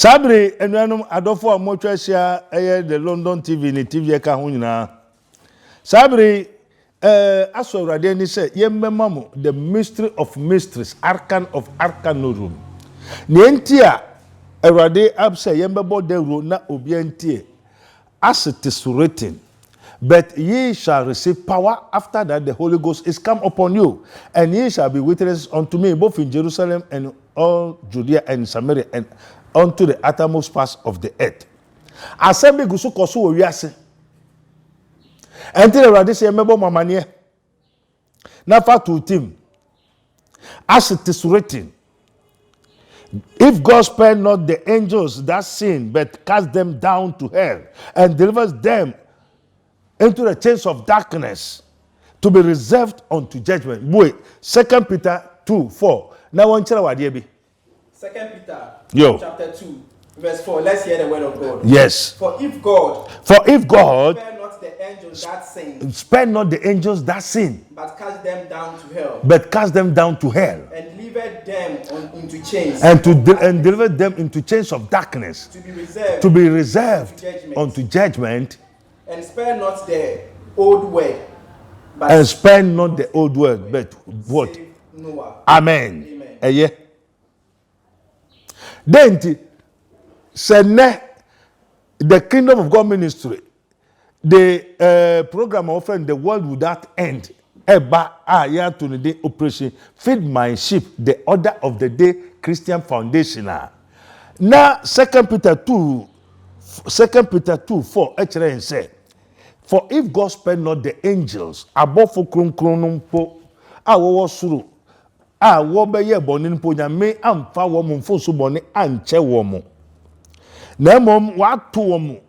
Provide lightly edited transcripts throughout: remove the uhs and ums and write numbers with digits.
Sabri enuanum adofo amotwa hia the London TV ni TV ka ho nyina. Sabri aso awrade ni se yemmema mo the mystery of mysteries, arcan of arcanorum. Ni entia awrade abse yembebo dawro na obi entie as it is written. But ye shall receive power after that the Holy Ghost is come upon you, and ye shall be witnesses unto me both in Jerusalem and all Judea and Samaria and unto the uttermost parts of the earth. Assemble gusu koso wo wiase. Enti Awurade se mebo mamane. Na fa to team. As it is written, if God spare not the angels that sin, but cast them down to hell and delivers them into the chains of darkness to be reserved unto judgment. Boy, 2 Peter 2:4. Now one chapter wadi bi. 2 Peter chapter 2 verse 4. Let's hear the word of God. Yes. For if God spare not the angels that sin, spare not the angels that sin, but cast them down to hell, and delivered them into chains, and deliver them into chains of darkness to be reserved unto judgment. And spare not the old word, but what? Noah. Amen. Yeah. Then the Kingdom of God ministry, the program offering the world without end. To the day operation Feed My Sheep, the order of the day Christian Foundation. Now 2 Peter 2:4 actually said, for if God spare not the angels above kron po awo suru wo be ye bonin po nyame amfa wo mo mfo so bone anche wo mo na mom wa to wo mo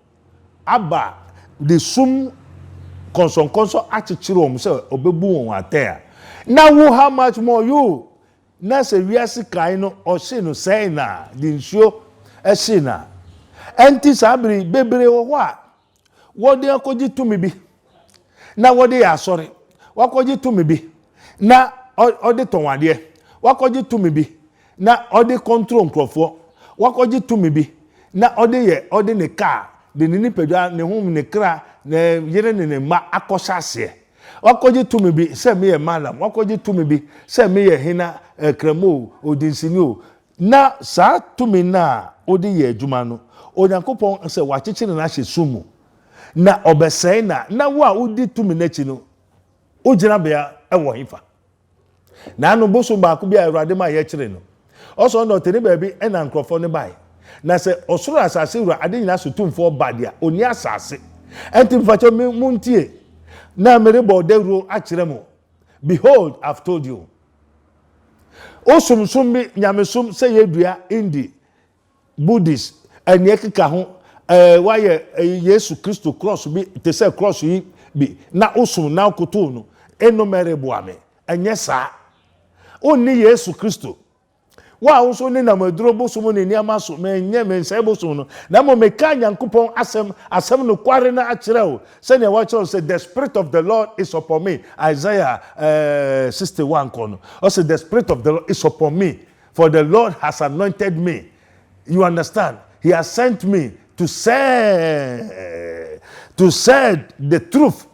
aba the sum konson achechire wo mo se obebu won atea na wo how much more you na se wiase kan no o se no sei na di nsuo e se na enti sabri bebre wo ho a wode akoji tumi bi na wode ya asori wakoji tumi bi na ode tonwade wakoji tumi bi na ode control nkrofo wakoji tumi bi na ode ne car de ni pedwa ne hum ne kra na yere ne ma akosase wakoji tumi bi se me ye malam wakoji tumi bi se me ye hina kramo odinsini o na sa tumi na ode ye adwuma no onyankopon se wachechire na hye sumu na obesai na wo a udi tumi nachi no ogina bia ewo hifa na anu boso ba ku bia Awurade ma ye kire no oso no teni ba bi ena nkrofo ne bai na se osoro asase wura ade nyina so tumfo badia oni asase enti mfacho muntie na mere bodero a kire mo. Behold, I've told you. Osumsum bi nyamesum se yedua indi Buddhist eniekika ho why Yesu Christo cross bi te say cross yi bi na osum na koto no enumerable ame enye sa oni Yesu Christo wa also ni na maduro bosom ni niama so menye mense bosom no na mo meka nyankopon asem no kware na akire o say ne watch say the spirit of the Lord is upon me. Isaiah 61 kono also the spirit of the Lord is upon me, for the Lord has anointed me. You understand? He has sent me to say the truth.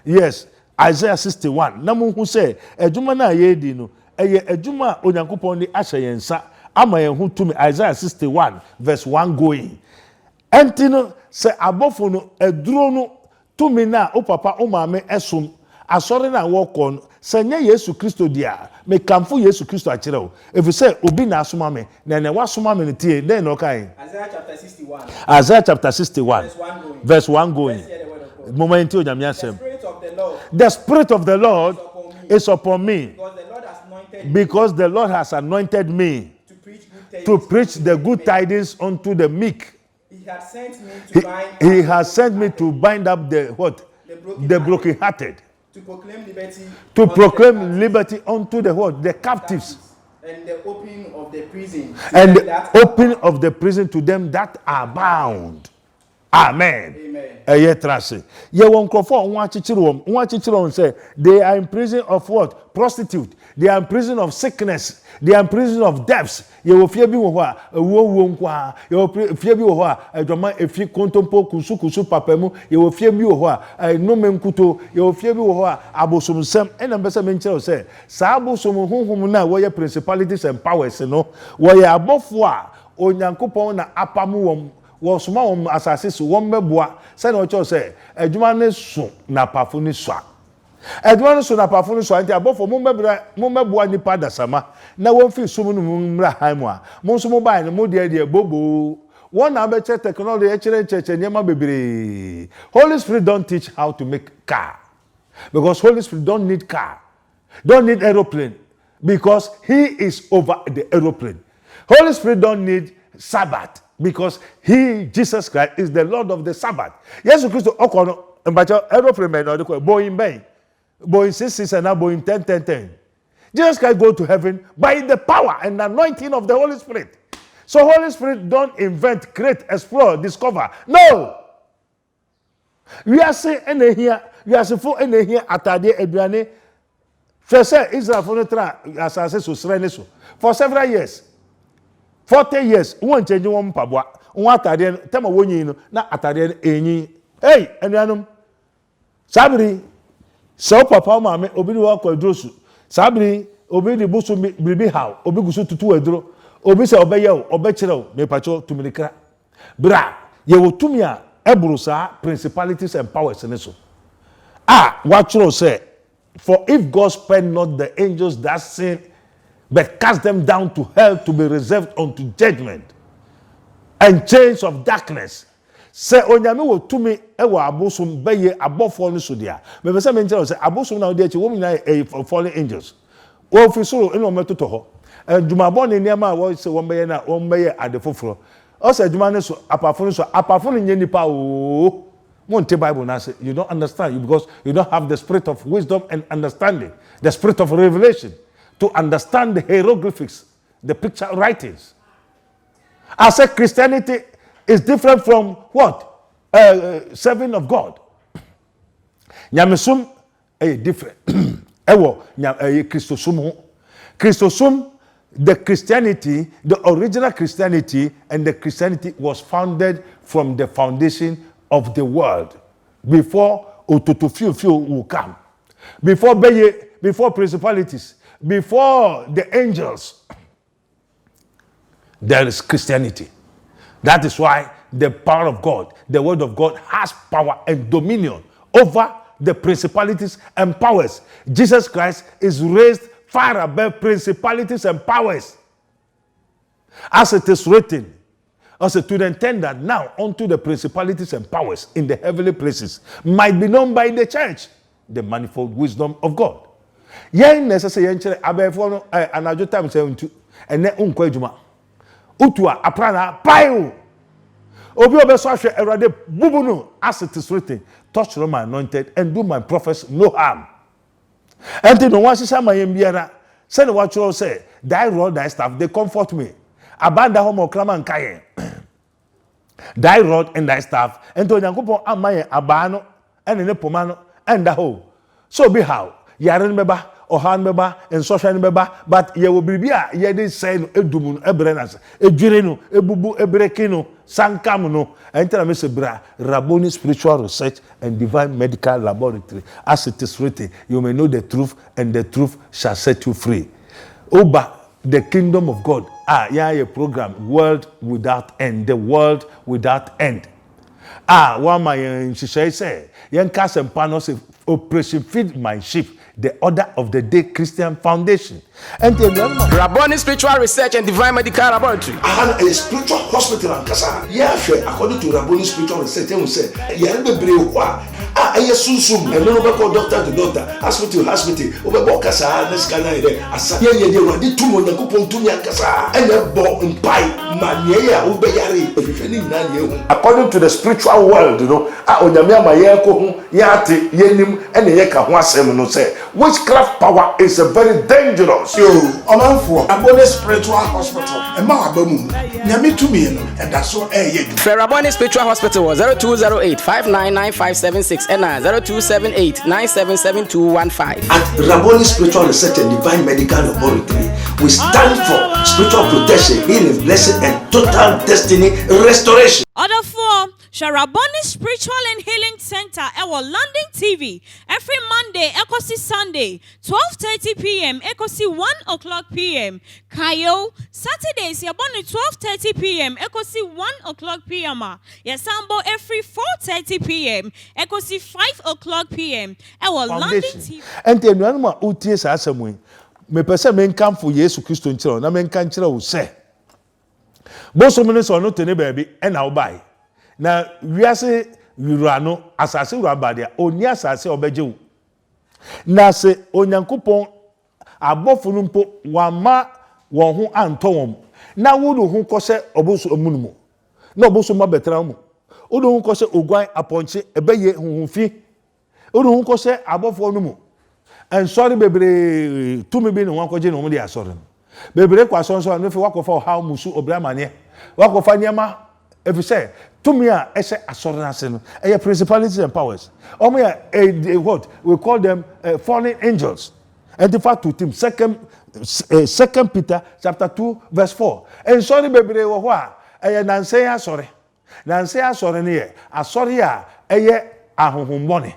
Yes, Isaiah 61. Namu who say ejuma na yedi no eye ejuma onyankopon ni ahye yensa ama yen hu tumi. Isaiah 61 verse 1 going. Entino se abofo no eduro no tumi na o papa o maame esom asori na wo kon se nye Yesu Kristo dia me kamfo Yesu Kristo akire o efi se obi na asoma me na ne wasoma me tie den no kai. Isaiah chapter 61 verse 1 going. Moment o nyame asem. The spirit of the Lord is upon me, because the Lord has anointed me to preach the good tidings unto the meek. He has sent me to bind up the what? The brokenhearted. To proclaim liberty unto the what? The captives. And the opening of the prison. And the opening of the prison to them that are bound. Amen. Ye won krofo won achichire won say they are in prison of what? Prostitute. they are in prison of sickness, they are in prison of deaths. You will fear be wa wo nkwa. You will fear be wa adwama efi kontompo kusu papemu. You will fear be wa no menkuto. You will fear be wa abosomsem. Ena mbese menkyerɛ sɛ saa abosom honhom na wɔyɛ principalities and powers no. Wɔyɛ abɔfo a onyankopɔn na apamu wɔn soma wɔn asase so wɔn bɛboa sɛ na ɔkyerɛ sɛ adwuma ne so na apafo ne so a adwuma ne so na apafo ne so a nti abɔfo mo bɛboa nipa dasama na wɔn fi sum no mu mmra han mu a mo nso mo baa ne mo deɛ bobo wɔn na abɛkyɛ technology ɛkyerɛ nneɛma bebree. Holy Spirit don't teach how to make car because Holy Spirit don't need car, don't need aeroplane because he is over the aeroplane. Holy Spirit don't need Sabbath because he, Jesus Christ, is the Lord of the Sabbath. Yes, Christ, okono mbacho aeroplane man or Boeing 66 and now Boeing 10. Jesus Christ go to heaven by the power and anointing of the Holy Spirit. So Holy Spirit don't invent, create, explore, discover. No. We are saying here atade aduane. First Israel for several years. 40 years, one change one pabwa, one atade, tema wonyi na atade enyi. Hey, enuanum. Sabri, so papa mama obi ni wa kwadrosu. Sabri, obi di busu bibi haw, obi gusu tutu edro. Obi se obeye o, obekire o, me pacho tuminikra. Bra, ye wo tumi a eburu saa principalities and powers ne so. What you say? For if God spend not the angels that sin, but cast them down to hell to be reserved unto judgment and chains of darkness. Say onyame wo tumi ewa abosom beye abofo no so dia. Me be say me nkyere say abosom na odi achi wo mina fallen angels. Wo fi soro eno metoto ho. Dwumabɔ ne niama wo se wo beye na wo beye adefoforo. O say dwuma ne so apafo no nye nipa o. Monte Bible now say you don't understand because you don't have the spirit of wisdom and understanding, the spirit of revelation to understand the hieroglyphics, the picture writings. I said Christianity is different from what? Serving of God. Nyamesum different. Ewo Christosum. Christosum, the Christianity, the original Christianity, and the Christianity was founded from the foundation of the world before Ototofiofio will come, before principalities, before the angels. There is Christianity. That is why the power of God, the word of God, has power and dominion over the principalities and powers. Jesus Christ is raised far above principalities and powers. As it is written, also to the intent that now unto the principalities and powers in the heavenly places might be known by the church the manifold wisdom of God. Yen necessary yenchere abefo no anajo time say untu ene unkwa adwuma. Utua aprana paio. Obi obeso ahwe erade bubu no as it is written, touch my anointed and do my prophets no harm. Enti no wan sisa mayem biara say the what you say, thy rod thy staff they comfort me. Abanda homo klama nkaye. Thy rod and thy staff and to Yankopon amaye abano and ne pomano and the whole. So be how yaren beba or han beba and social beba, but ye will be ye did say edumun ebrenas ejirenu ebubu ebrekino sankamuno and tell me bra Rabboni spiritual research and divine medical laboratory. As it is written, you may know the truth and the truth shall set you free. Oba the kingdom of God. A program, world without end. The world without end. One my she say, young cast and panos operation feed my sheep. The order of the day Christian Foundation. And the Rabboni Spiritual Research and Divine Medical Laboratory. A spiritual hospital and Kasa. Yeah, according to Rabboni Spiritual Research, they say, yeah, the brewa. Soon, and no call doctor to doctor, hospital, over Bokasa, this kind of idea. As a year, they were the two on the coupon to Yakasa, and a ball and pie, Mania, Ubayari, according to the spiritual world, you know, Onyamia Mayako, Yati, Yenim, and the Yaka Wasem, no say. Witchcraft power is a very dangerous. Yo, Omanfo, Raboni Spiritual Hospital. Emma Abamu, Nyami Tumi, and that's what Raboni Spiritual Hospital was 0208 599576 and 0278 977215. At Raboni Spiritual Research and Divine Medical Laboratory, we stand for spiritual protection, healing, blessing, and total destiny restoration. Order for Sharaboni Spiritual and Healing Center, our London TV, every Monday, Ekosi Sunday, 12:30 p.m., Ekosi 1 o'clock p.m. Kayo, Saturdays, Yaboni 12:30 p.m., Ekosi 1 o'clock p.m. Yasambo every 4:30 p.m., Ekosi 5 o'clock p.m. Our London TV. And then one more UTS asemwe. Me pese men come for Yesu Christo nchiro na men kan chira wo se. Boso mene so no tene baby e na wo bai. Na wiase wura no asase wura badia oni asase obeje wo. Na se onyankopon abofo no mpo wama won ho anto won. Na wodo ho kose oboso omunumu. Na oboso ma betra mu. Wodo ho kose ogwan aponche ebeye honhomfi. Wodo ho kose abofo no mu. And sorry, baby, to me being one coaching on the assorted. Baby, question so if you walk for how Musu Obramania, walk for Nyama, if you say, to me, I say assorted, a principalities and powers. Or me, a what we call them fallen angels. And the fact to him, second Peter chapter 2, verse 4. And sorry, baby, they were what? A Nansea sorry. Nansea sorry, near a sorry, a home money.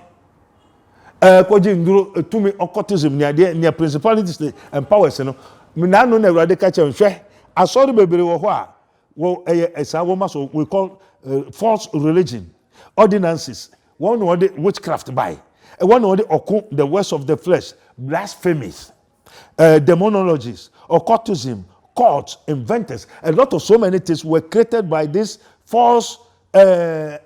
Koji nduro tumi occultism near principalities and powers no me na no na Awurade ka che nhwe asori bebere wo ho a wo esa wo maso we call false religion ordinances one no the witchcraft by one no the works of the flesh blasphemies demonologies occultism cults inventors a lot of so many things were created by these false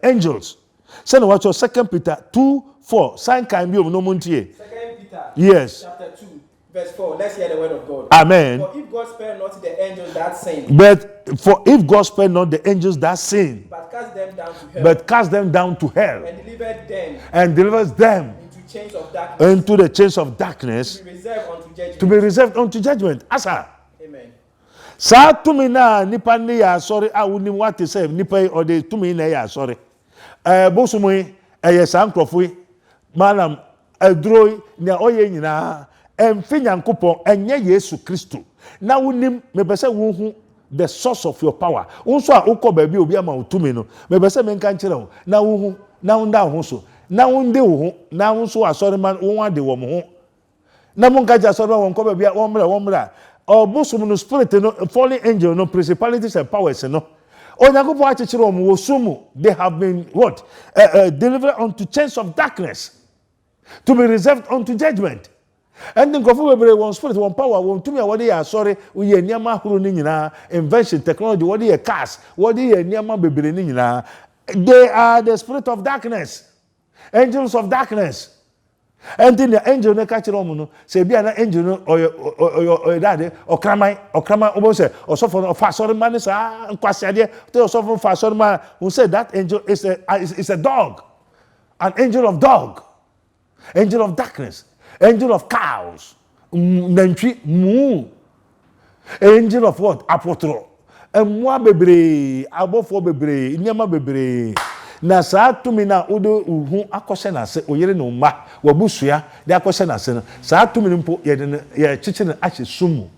angels. Say no what your 2 Peter 2:4. Sign can be no muntie. 2 Peter yes. chapter 2, verse 4. Let's hear the word of God. Amen. For if God spare not the angels that sin, But for if God spare not the angels that sin, but cast them down to hell, and delivers them into chains of darkness, into the chains of darkness, to be reserved unto judgment. to be reserved unto judgment. Asa. Amen. Sa tumi na nipa ne ya sorry a woni what say nipa or the tumi na ya sorry. Bosumu sa nkrofo yi manam adroi na oye nyina emfi nyankopon enye Yesu Kristo na wonim mebese wo hu the source of your power unso a ukọ ba bi obi ama otumi no mebese menka nkire wo na wo hu na wonda ho so na wonde wo ho na wonso asori man wo ade wo mo ho na monka ja asori won ko ba bi wo mra obusum no spirit no fallen angel no principalities and powers no Onyankopon achechire wo mo sumu they have been what delivered unto chains of darkness to be reserved unto judgment. And then go for one spirit, one power, one to me, what they are sorry, we are near my invention, technology, what they are cast, what they are near my baby. They are the spirit of darkness, angels of darkness. And then the angel ne catch romuno, say be an angel or daddy or crama almost say or so for fast or man is and quasia, tell so for fast or man who said that angel is a dog, an angel of dog. Angel of darkness, angel of cows, nantwi mu, angel of what? Apotro. Emwa bebre, abofo bebre, nyama bebre. Na saa tumi na odo uhu akose na se oyere no ma wabusua de akose na se no saa tumi mpo ye chichi na ahye sumu.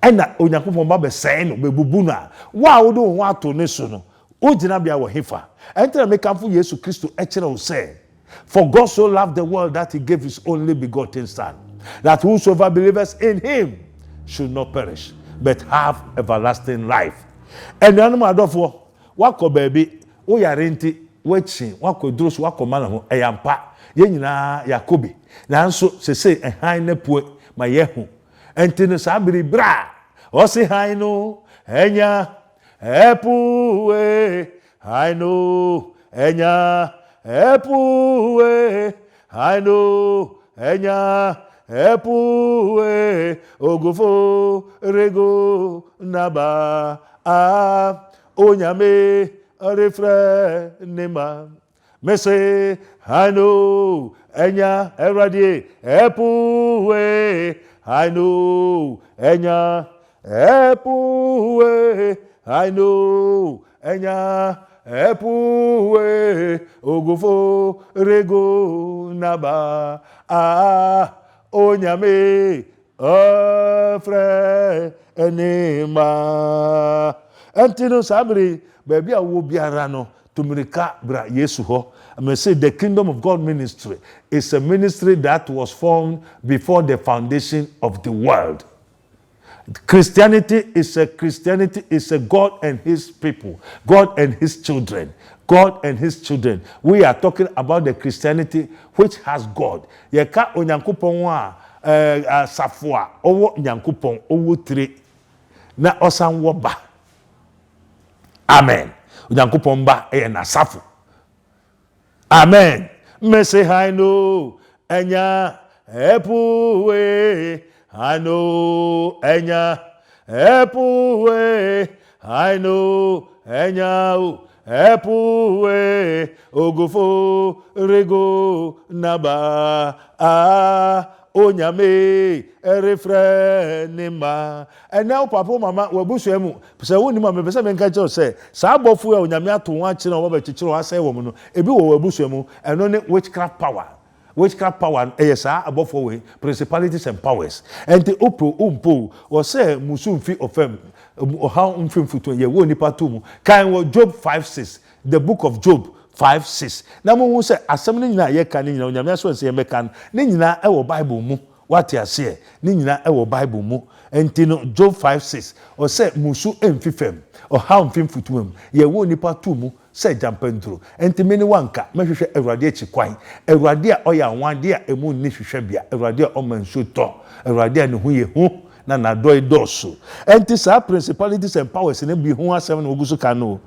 Ena Onyankopon ba be sei no bebubu na wa odo ho ato ne so no ogina bia wo hefa. Enter make am fu Yesu Kristo e kire wo say. For God so loved the world that he gave his only begotten son, that whosoever believes in him should not perish, but have everlasting life. And the animal adofo, wako baby, o yarenti, wechi, wako drus, wako manamo, eyampa, yenina Yakobi. Nanso se ehine pue, ma yehu. Entine sabiri bra, osi haino, enya, epue, haino, enya, Epue, I know, enya, epue, ogofo, rego, naba, onyame, refre, nema, Me say, I know, enya, eradi, epuwe. I know, enya, epuwe. I know, enya, epuwe. Ogofo, rego, naba, onyame, ofre, enema. Antino sabri, baby, I will be arano. Tumirika bra Yesu ho. I may say the Kingdom of God ministry is a ministry that was formed before the foundation of the world. Christianity is a God and his people, God and his children. God and his children. We are talking about the Christianity which has God. Yeka onyankopon wa safwa owo nyankopon owo tire na osan wo ba. Amen. Onyankopon ba na safu. Amen. Me say I know enya epuwe. I know enya epuwe. I know enya epuwe. Ogofo rego naba onyame erefre nima. And now papa mama wabusu emu pese woni ma me pese me nka kire say sa abofu ya onyame ato ho akire na wo ba kikire wa say wo mu no ebi wo wabusu emu eno ne witchcraft power yes above we principalities and powers and the umpo or say musu mfi ofem or how mfi futu ye wo nipa to mu kan wo Job 5:6 the book of Job 5:6 na mo say asem ni nyina ye kan ni nyina onyame so say ye mekan ni nyina e wo Bible mu what you say ni nyina e wo Bible mu entino Job 5:6 or say musu emfi fem or how mfi futu mu ye wo nipa to mu say jampentro enti meni wanka mehwehwe Awurade achi kwan Awurade a oya anwade a emu ni hwehwe bia Awurade a omanso to Awurade a ne hu ye hu na na doi doso enti sa principalities and powers ne bi hu asem na ogusu ka no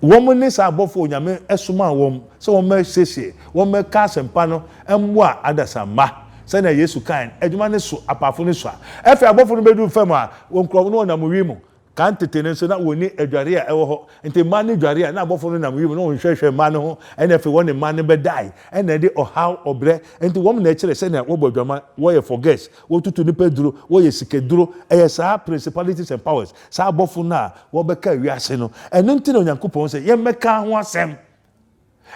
wom ne sa abofo onyame esoma wom se wom sese wom ka asempa no emmo a adasama se na Yesu kan adwuma ne so apafo ne so a efe abofo no bedu fam a won kro no na mo wi mu kan tetene so na woni adware a ewo ho enti man ne dware a na abofo no na mo wi mu no hwehwe man ho ene efe woni man ne bedai ene de ohaw obre enti wom na kire se na wo bodwama wo ye forget wo tutu ni peduro wo ye sikeduro sa principalities and powers sa abofo na wo beka wiase no eno enti na Onyankopon se ye meka ho asem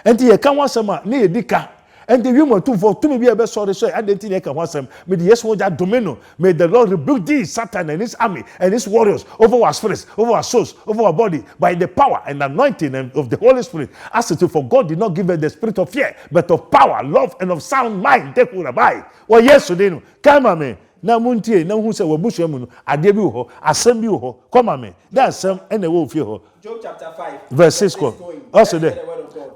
enti ye ka ho asem a ne ye dika and the woman too for to me be a best sorry so I didn't think I can want some. May the yes was that domino. May the Lord rebuke thee, Satan and his army and his warriors over our spirits, over our souls, over our body by the power and anointing of the Holy Spirit. As it for God did not give us the spirit of fear, but of power, love, and of sound mind. Take will abide. Well, yes, today no. Come on, me. Na muntie na hu se wabusu emu no ade bi ho asem bi ho come on me that asem and the wo fie ho Job chapter 5 verse 6 also there.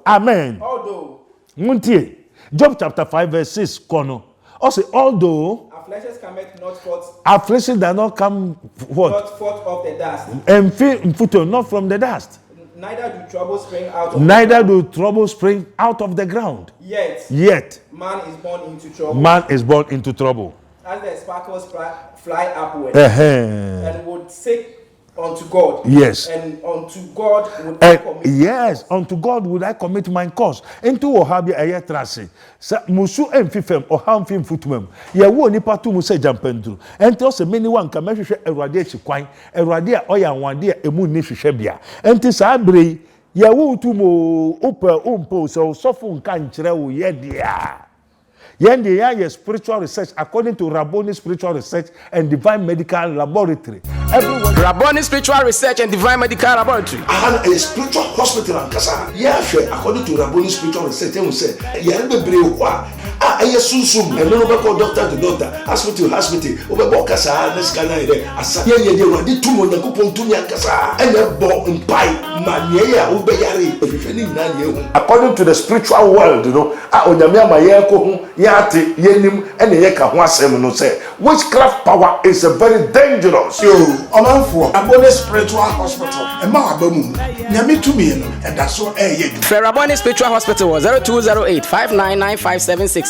Amen. Although muntie Job chapter 5 verse 6 kono. Also although afflictions cometh not forth, affliction does not come what? not forth of the dust, and foot not from the dust. Neither do troubles spring out of Neither do troubles spring out of the ground. Yet man is born into trouble. Man is born into trouble. As the sparkles fly upward, And would seek unto God. Yes. And unto God would I commit. Yes, unto God would I commit my cause. Into ohabia eye trase. Sa musu emfifem oham fim futumem. Ye wo nipa tu mu se jampendru. Enti o se many one ka mehwehwe Awurade achi kwan. Awurade a oya anwade a emu ni hwehwe bia. Enti sa abre ye wo tu mo opa umpo so sofo nka nkyere wo ye dia. Yendi ya spiritual research according to Rabboni Spiritual Research and Divine Medical Laboratory. Everyone Rabboni Spiritual Research and Divine Medical Laboratory. A spiritual hospital and kasa. According to Rabboni Spiritual Research, they say bebre kwa. Susum. And no go doctor to doctor, hospital to hospital. Over kasa na skana ide. Asa ye de wadi tumo na kupon tumi akasa. Ene bo mpai manye ya ubeyari. Efeni na ye. according to the spiritual world, you know, onyame amaye ko hu yate yenim ene ye ka ho asem no say witchcraft power is a very dangerous. Yo, Omanfo, Rabboni Spiritual Hospital. Emma abamu. Nyame tumi no, eda so ye du. Rabboni Spiritual Hospital was 0208 599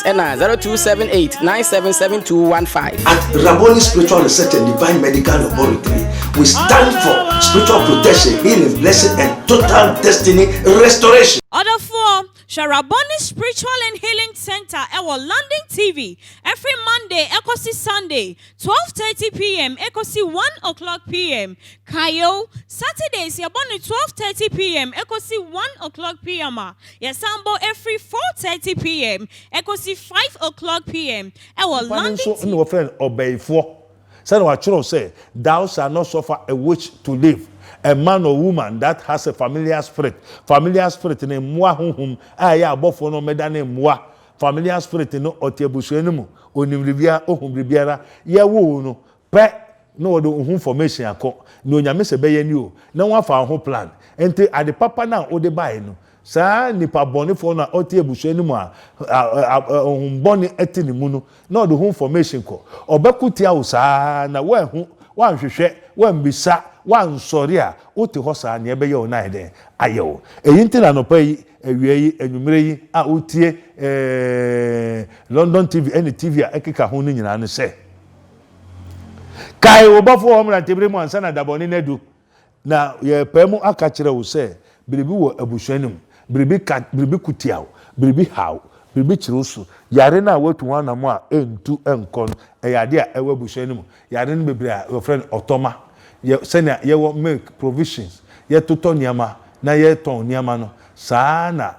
and 0278 977215. At Rabboni Spiritual Research and Divine Medical Laboratory, we stand for spiritual protection, healing, blessing, and total destiny restoration. Order for Sharaboni Spiritual and Healing Center our London TV every Monday ekosi Sunday 12:30 p.m. ekosi 1 o'clock p.m. Kayo Saturdays yaboni 12:30 p.m. ekosi 1 o'clock p.m. Yasambo every 4:30 p.m. ekosi 5 o'clock p.m. our London TV. No friend obey for. Say what say, thou shalt not suffer a witch to live. A man or woman that has a familiar spirit in a moi hum aya abofo no medane moi familiar spirit no otebusu enimu onimribia ohum bibiara ye wo no pe no do ohum formation akọ no nyame se beye ni o na wa fa ho plan enti ade papa na o de bae no saa nipa boni fo na otebusu enimu ohum boni etini mu no na do hum formation ko obekutia wo saa na wa hu wa nhwehwe wa mbisa one sorry a wote hosa na ebe ye ona ede ayewo eyi ntina no pai ewie yi enwumere yi a wotie London TV any TV a ekeka ho ni nyina no se kai obafo ho mra tebre mu ansa na daboni nadu na ye pemu aka kire wo se biribi wo abusuanim biribi kutiawo biribi hawo biribi chirusu yare na watu wana mu a entu enkon eyade a ewe abusuanim yare no bebre a your friend otoma senya ye will make provisions ye toto niama na ye ton niama no saa na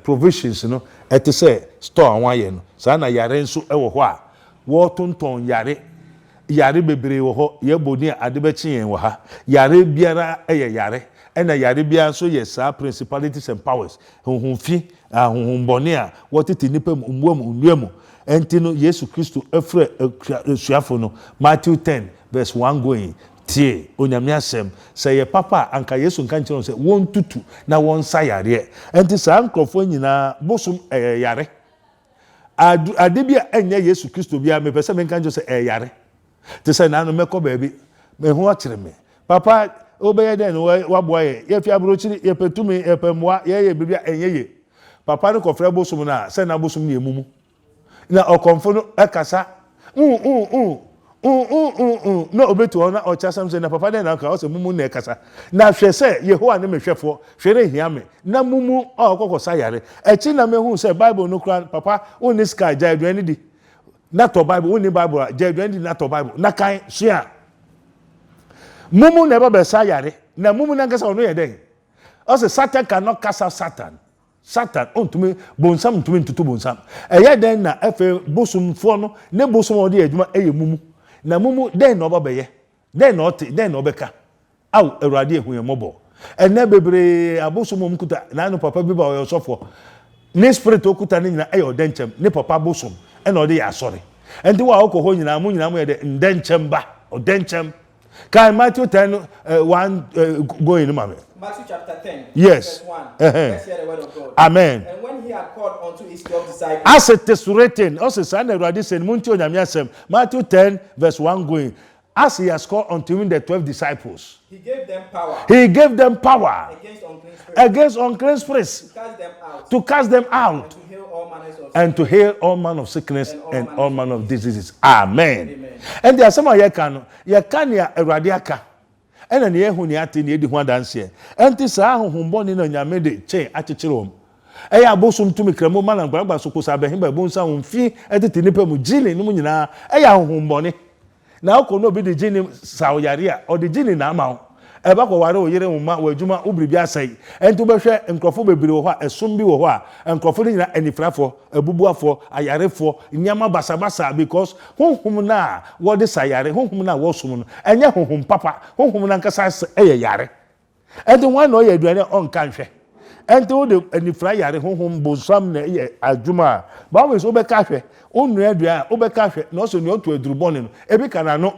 provisions no ete say store anwa ye no saa na yare nso ewo ho a wo tonton yare bebre wo ho ye boni ade be chien wo ha yare biara eye yare ena yare bia so ye saa principalities and powers honhomfi honhomboni a wo tete nipa mu enti no Yesu Kristo efre suafo no Matthew 10 verse 1 going tie onyame asem say ye papa anka Yesu nka nkyerɛ sɛ won tutu na won sayare enti saa nkrofo nyina bosom yare ade bia enye Yesu Kristo bia me pese me nka nkyerɛ sɛ yare te sɛ na no mekɔ baabi me ho akyere me papa obeye den waboa ye fi abrochiri ye petumi ye pemwa ye bibia enye ye papa no kɔfrɛ bosom na sɛ na bosom ne emumu na okonfo no ekasa no obetu ona ochasam se na papa den na ka o se mumu na ekasa na hwe se Yehowa ne mehwefo hwere hia me na mumu okokosa yare echi na mehu se Bible no kran papa oni sky jaidu ni di na to Bible oni Bible jaidu ni na to Bible na kan sua mumu na baba sa yare na mumu na nkasa ono ye den o se Satan cannot cast out Satan ontumi bonsam ntumi ntutu bonsam eye den na efe bosumfo no ne bosom ode adwuma eye mumu na mumu den na obabeye den na ote den na obeka aw awurade ehu ye mobo ene bebre abosum mkuta na no papa bi ba o sofo ne spirit okuta ne nyina eye odenchem ne papa bosom ene ode ya asore enti wa okoho nyina mu ye de ndenchem ba odenchem kai Matthew 10 going mama Matthew chapter 10, yes. verse 1. Let's hear the word of God. Amen. And when he had called unto his 12 disciples, as it is written, also son Eradi said, Matthew 10, verse 1 going, as he has called unto him the 12 disciples, he gave them power. He gave them power Against unclean spirits. To cast them out. To cast them out. And to heal all manners of sickness and all manner of diseases. Amen. Amen. And there are some of you can ya Eradi aka. Ena ne ehu ne ate ne edi ho adanse enti saa hohombo ne na nyame de che akyekyere om eya abosom tumi kramo mana gbagba so kosa behemba bonsa homfi etete nipa mu gini no nyina eya hohombo ne na okono obi de gini sawyare a o de gini na ama eba ko ware oyere mma wadwuma obribi asai enti obehwe nkrofo bebire wo ho a esom bi wo ho a nkrofo ne nyina anifrafo abubuafo ayarefo nyama basabasa because honhom na wo de sayare honhom na wo som no enye honhom papa honhom na nkasa eye yare enti wan no ye aduane on kanhwe enti wo de anifra yare honhom bonsam na eye adwuma ba we so obeka hwe onu aduane obeka hwe na so ne otu adurubone no ebi kana no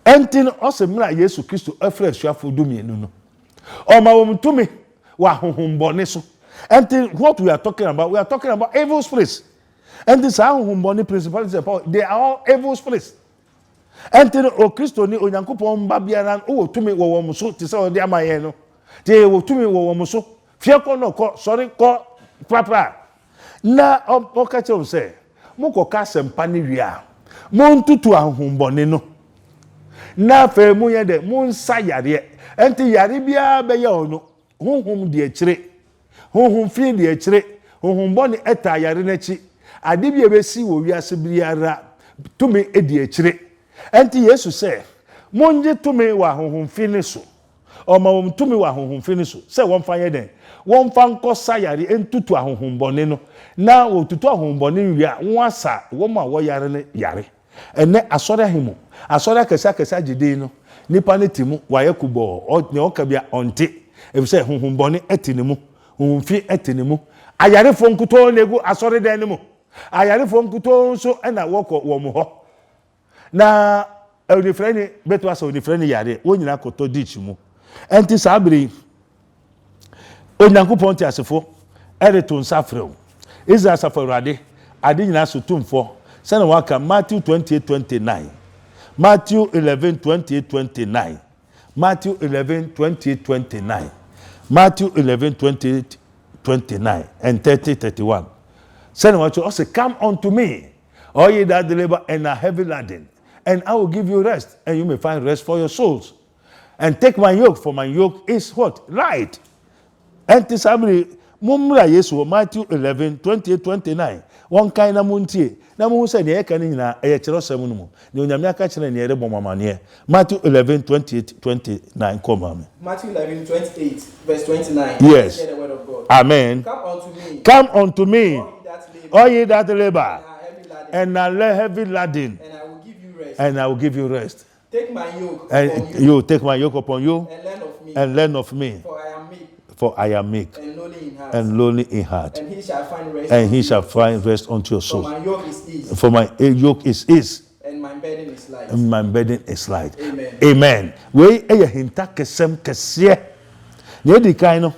enti no osemra Yesu Kristo afre suafo dumienu no oma wo mtumi wa honhombone so enti what we are talking about evil spirits enti sa honhombone principalities and powers they are all evil spirits enti no o Kristo ni onyankopon mba biara o tumi wo wo so ti se o de amaye no ti wo tumi wo wo so fie ko no ko sorry ko prapra na o ka che o se mo ko ka sempa ni wi a mo ntutu honhombone no na fe mu ye de mu nsa yare enti yare bia be ye ono honhom de akyire honhom fi de akyire honhom bɔne ɛta yare n'akyi ade bi ebesi wo wiase biara tumi edi akyire enti Yesu sɛ monje tumi wa honhom fi ne so ɔma wɔn tumi wa honhom fi ne so sɛ wɔn fa yɛ den wɔn fa nkɔ sa yare entutu ahonhom bɔne no na otutu ahonhom bɔne wi a wɔn asa wɔn a wɔyare ne yare ene asɔre ahemu asɔre akɛse agide no nipa ne timu wayɛ kubɔ ne ɔka bia ɔnte efisɛ honhom bɔne ɛte ne mu honhom fi ɛte ne mu ayarefo nkuto negu asɔre dan ne mu ayarefo nkuto nso ɛna wɔkɔ wɔn hɔ na onifrɛ ne beto asa onifrɛ ne yare wonyina kɔtɔ ditch mu enti sabiri onyankopɔn te asefo ɛreto nsa frɛw Israel safarade ade nyina so tumfo sɛna waka Matthew 28:29 Matthew 11:28-29 Matthew 11:28-29 Matthew 11:28-29 and 30:31 sɛna wacho also come unto me all ye that labor and are heavy laden and I will give you rest and you may find rest for your souls and take my yoke for my yoke is what light. Enti sabri mumra Yesu Matthew 11:28-29 one kind na muntie na mu se ne yeka ne nyina eye kyerosem no mu ne onyame aka kyerɛ ne yere bomamane Matthew 11:28-29 come on Matthew 11:28 yes hear the word of God. Amen. Come unto me all ye that labor and are heavy laden and I will give you rest. Take my yoke upon and you take my yoke upon you and learn of me for I am meek and lowly in heart and he shall find rest unto your soul. For my yoke is easy For my yoke is ease and my burden is light. And my burden is light. Amen. Amen. We eye hinta kesem kese. Ne di kan no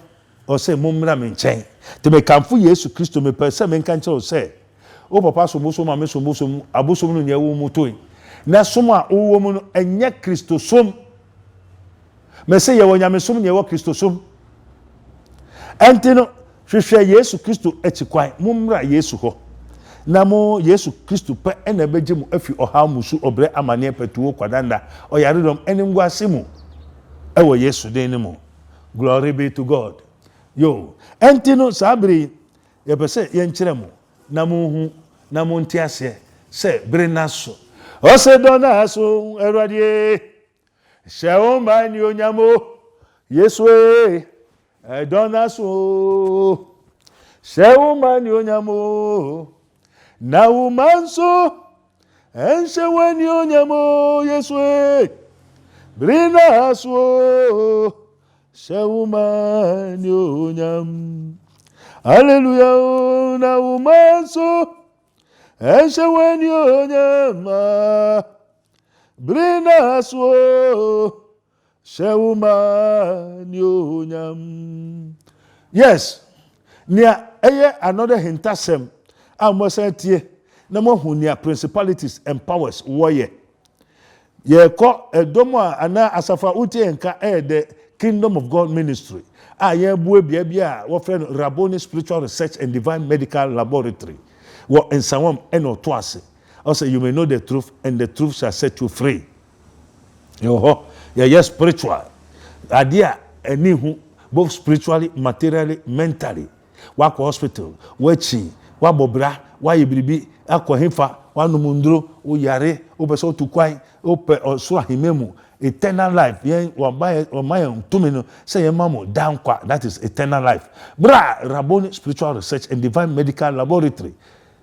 o se mumra me nchen. Te me kamfo Yesu Kristo me pese me nkan kire o se o papa so muso ma me so muso abosom no ne wo mutoi. Na som a wo mu no enye Kristo som. Me se ye wonyame som ne wo Kristo som. Enti no hwehwɛ Yesu Kristo akikwan mumra Yesu ho. Na mo Yesu Kristo pe ena beje mu afi oha musu obre amane patuo kwadanda oyaredom enim guase mu ewo Yesu den ne mu. Glory be to God. Yo enti no sabri ye pese ye nkyere mu na mo hu na mo ntiase se bre naso o se dona so erwadie shewo mani onyamo Yesu dona so shewo mani onyamo na umanso enshewani onyamo Yesu brina so shewo mani onyam hallelujah na umanso enshewani onyama brina so shewo mani onyam. Yes nia eye another hintasem amosantie na mohu nia principalities and powers woye ye ko edomo ana asafa utie nka the Kingdom of God ministry ye bua bia wo friend Rabboni Spiritual Research and Divine Medical Laboratory wo ensawam eno to ase also you may know the truth and the truth shall set you free. Yo yes spiritual idea anihu both spiritually, materially, mentally. Wako hospital, wechi, wabobra, wayibiribi, akwa himfa, wanumundro, uyare, upeso tukwai, upe osua himemu, eternal life. Yen wamaya tumino, say mamu, down kwa, that is eternal life. Bra, Rabboni Spiritual Research and Divine Medical Laboratory.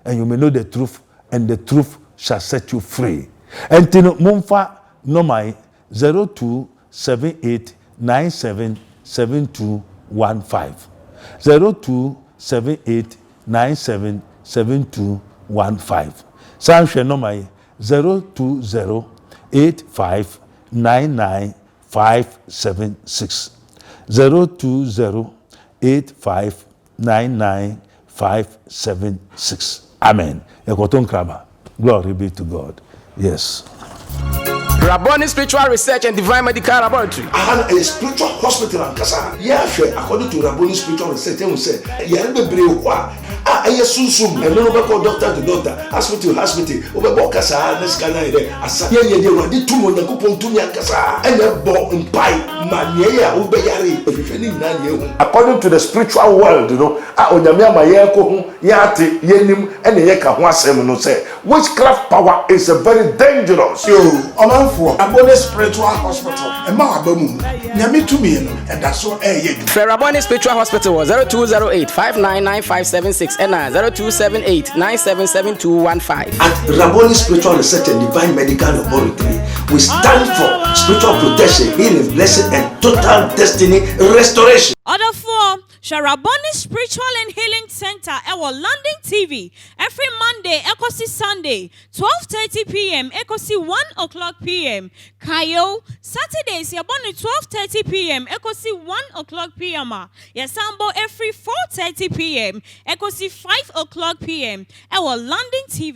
And you may know the truth, and the truth shall set you free. And tino mumfa nomai 0278977215 0278977215 Sanhwe nomai 0208599576 0208599576. Amen. Ekoton kraba. Glory be to God. Yes. Rabboni Spiritual Research and Divine Medical Laboratory. Aha a spiritual hospital and kasa. Yeah, according to Rabboni Spiritual Research, you say, yeah, be brave. Ah, I assume and no go doctor to doctor, hospital to hospital. Over kasa next kana ide. Asa ye ye wadi tumo na kupon tunya kasa. Ene bo mpai mania ube yari. According to the spiritual world, you know, onyame amaye ko hu yate yenim ene ye ka ho asem no say witchcraft power is a very dangerous. Yo, Omanfo, Rabboni Spiritual Hospital. Emma abamu. Nyame tumi no, and that's so ye. Rabboni Spiritual Hospital was 0208 599576 and 0278 977215. At Rabboni Spiritual Research and Divine Medical Laboratory, we stand for spiritual protection, healing, blessing, and total destiny restoration. Order for Rabboni Spiritual and Healing Center at London TV every Monday, Ekosi Sunday, 12:30 p.m. Ekosi 1:00 p.m. Kayo Saturdays, Yaboni 12:30 p.m. Ekosi 1:00 p.m. Yasambo every 4:30 p.m. Ekosi 5:00 p.m. at London TV.